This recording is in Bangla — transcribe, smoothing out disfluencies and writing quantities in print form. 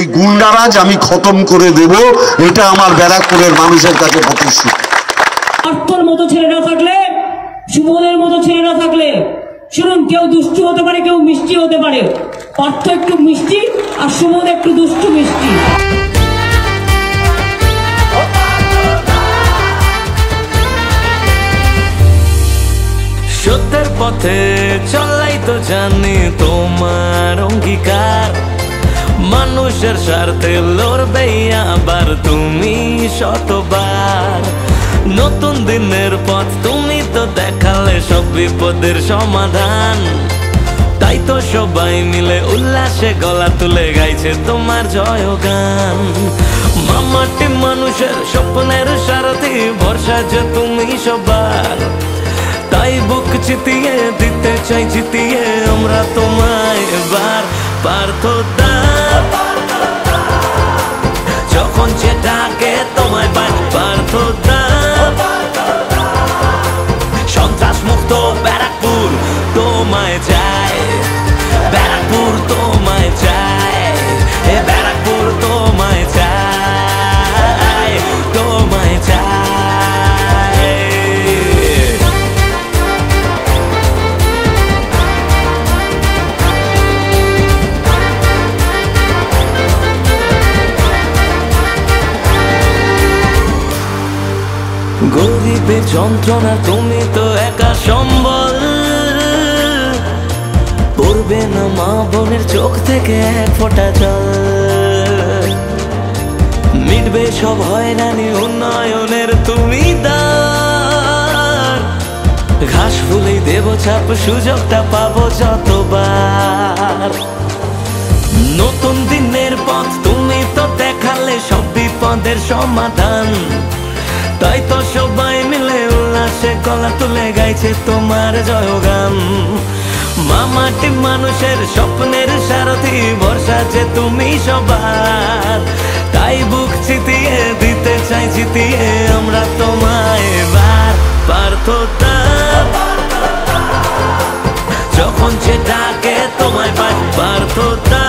এই গুন্ডারাজ আমি খতম করে দেব, এটা আমার ব্যারাকপুরের মানুষের কাছে প্রতিশ্রুতি। পার্থর মতো ছেলেরা থাকলে, সুবোধের মতো ছেলেরা থাকলে, শুনুন, কেউ দুষ্টু হতে পারে, কেউ মিষ্টি হতে পারে। পার্থ একটু মিষ্টি আর সুবোধ একটু দুষ্টু মিষ্টি। সত্যের পথে চলাই তো জানি তোমার অঙ্গীকার, মানুষের স্বার্থে লড়বে আবার তুমি শতবার। নতুন দিনের পথ তুমি তো দেখালে সব বিপদের সমাধান, তাই তো সবাই মিলে উল্লাসে গলা তুলে গাইছে তোমার জয়গান। মামাটি মানুষের স্বপ্নের সারথি, ভরসা যে তুমি সবার, তাই বুক চিতিয়ে দিতে চাই জিতিয়ে আমরা তোমায় এবার। পার্থদা যখন যেটাকে তোমায় পাই, পার্থদা সন্ত্রাস মুক্ত ব্যারাকপুর তোমায় চাই, ব্যারাকপুর তোমায় চাই, এ ব্যারাকপুর তোমায় চাই, তোমায় চাই। গরিবের যন্ত্রণা তুমি তো একা সম্বল, পড়বে না মা বোনের চোখ থেকে এক ফোঁটা জল, মিটবে সব হয়রানি উন্নয়নের তুমি দ্বার। ঘাস ফুলেই দেব ছাপ, সুযোগটা পাবো যতবার। নতুন দিনের পথ তুমি তো দেখালে সব বিপদের সমাধান, তাই তো সবাই মিলে উল্লাসে গলা তুলে গাইছে তোমার জয়গান। মামাটি মানুষের স্বপ্নের সারথি, ভরসা যে তুমি সবার, তাই বুক চিতিয়ে দিতে চাই জিতিয়ে আমরা তোমায় এবার। পার্থদা যখন যেটাকে তোমায় পাই, পার্থদা